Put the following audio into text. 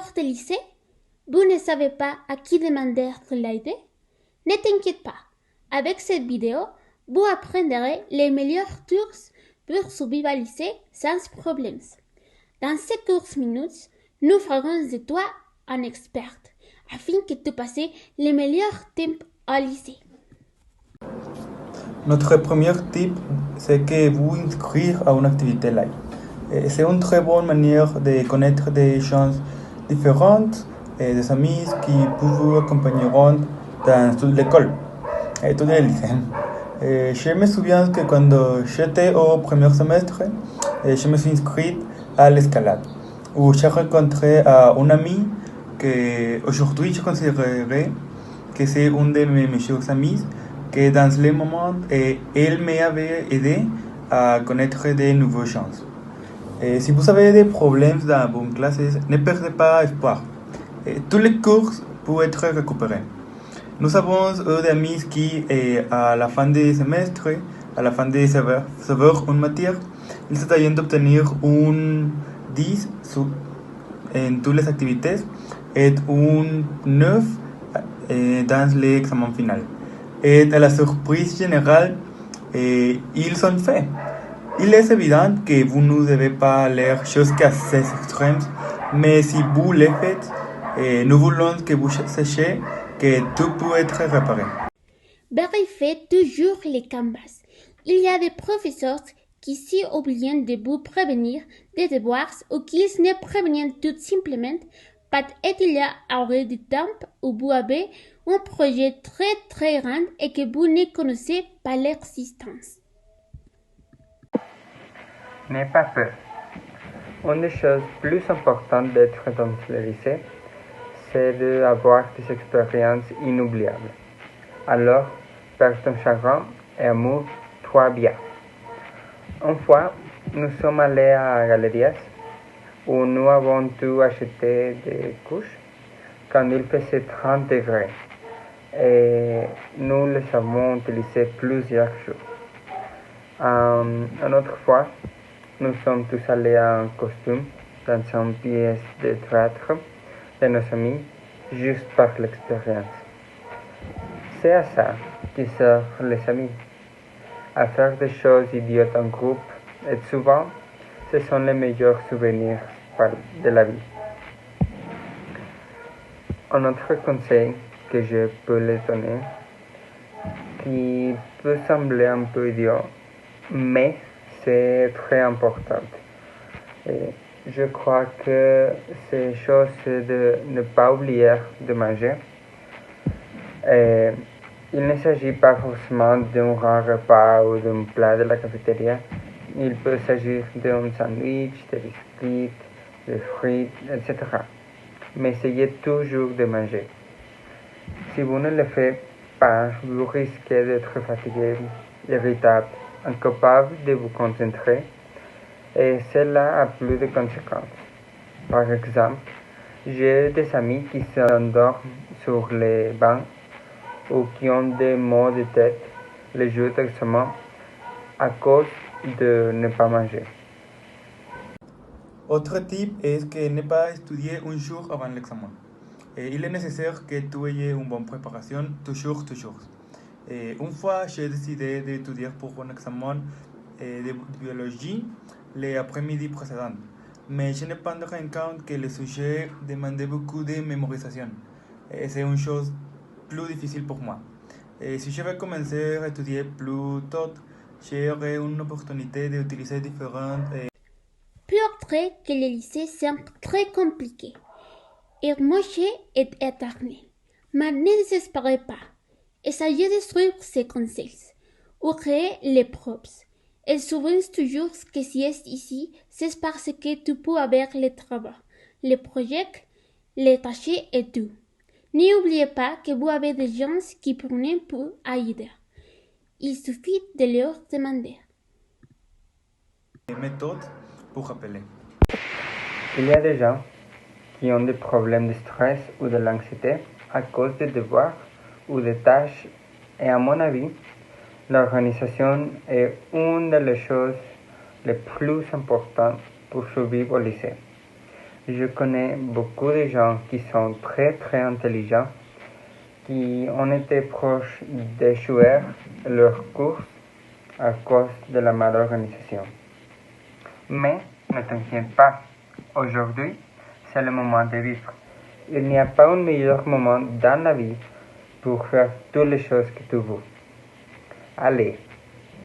sort du lycée? Vous ne savez pas à qui demander l'aide? Ne t'inquiète pas. Avec cette vidéo, vous apprendrez les meilleurs tours pour survivre au lycée sans problème. Dans ces courtes minutes, nous ferons de toi un expert afin que tu passes les meilleurs temps au lycée. Notre premier tip, c'est que vous inscrire à une activité live. C'est une très bonne manière de connaître des gens différentes et des amis qui vous accompagneront dans toute l'école et tout le lycée. Je me souviens que quand j'étais au premier semestre, je me suis inscrit à l'escalade, où j'ai rencontré un ami que aujourd'hui je considérerais que c'est un de mes meilleurs amis, que dans le moment, elle m'avait aidé à connaître de nouveaux gens. Si vous avez des problèmes dans vos classes, ne perdez pas espoir. Tous les cours peuvent être récupérés. Nous avons des amis qui, à la fin du semestre, à la fin de savoir une matière, ils essayent d'obtenir un 10 en toutes les activités et un 9 dans l'examen final. Et à la surprise générale, ils sont faits. Il est évident que vous ne devez pas aller jusqu'à ces extrêmes, mais si vous le faites, nous voulons que vous sachiez que tout peut être réparé. Vérifiez toujours les canvas. Il y a des professeurs qui s'y oublient de vous prévenir des devoirs ou qui ne préviennent tout simplement pas qu'il y a hors du temps où vous avez un projet très grand et que vous ne connaissez pas l'existence. N'aie pas peur. Une des choses plus importantes d'être dans le lycée, c'est d'avoir des expériences inoubliables. Alors, perds ton chagrin et amuse-toi bien. Une fois, nous sommes allés à Galerías, où nous avons dû acheter des couches quand il faisait 30 degrés. Et nous les avons utilisées plusieurs jours. Une autre fois, nous sommes tous allés en costume dans une pièce de théâtre de nos amis, juste par l'expérience. C'est à ça qui servent les amis, à faire des choses idiotes en groupe, et souvent, ce sont les meilleurs souvenirs de la vie. Un autre conseil que je peux les donner, qui peut sembler un peu idiot, mais c'est très important. Et je crois que ces choses, c'est de ne pas oublier de manger. Et il ne s'agit pas forcément d'un grand repas ou d'un plat de la cafétéria. Il peut s'agir d'un sandwich, de biscuits, de fruits, etc. Mais essayez toujours de manger. Si vous ne le faites pas, vous risquez d'être fatigué, irritable, incapable de vous concentrer, et cela a plus de conséquences. Par exemple, j'ai des amis qui s'endorment sur les bancs ou qui ont des maux de tête les jours d'examen à cause de ne pas manger. Autre type est que ne pas étudier un jour avant l'examen. Il est nécessaire que tu aies une bonne préparation, toujours. Une fois, j'ai décidé d'étudier pour un examen de biologie l'après-midi précédent, mais je n'ai pas rendu compte que le sujet demandait beaucoup de mémorisation. C'est une chose plus difficile pour moi. Si je vais commencer à étudier plus tôt, j'aurai une opportunité d'utiliser différentes... Peut-être que le lycée semble très compliqué. Et moche et éternel. Mais ne désespérez pas. Essayez de suivre ces conseils. Ouvrez les profs. Et souvenez toujours que si c'est ici, c'est parce que tu peux avoir le travail, les projets, les tâches et tout. N'oubliez pas que vous avez des gens qui prennent pour aider. Il suffit de leur demander. méthodes pour rappeler. Il y a des gens qui ont des problèmes de stress ou de l'anxiété à cause des devoirs ou des tâches, et à mon avis, l'organisation est une des choses les plus importantes pour survivre au lycée. Je connais beaucoup de gens qui sont très intelligents, qui ont été proches d'échouer leur course à cause de la malorganisation. Mais ne t'inquiète pas, aujourd'hui, c'est le moment de vivre. Il n'y a pas un meilleur moment dans la vie pour faire toutes les choses que tu veux. Allez,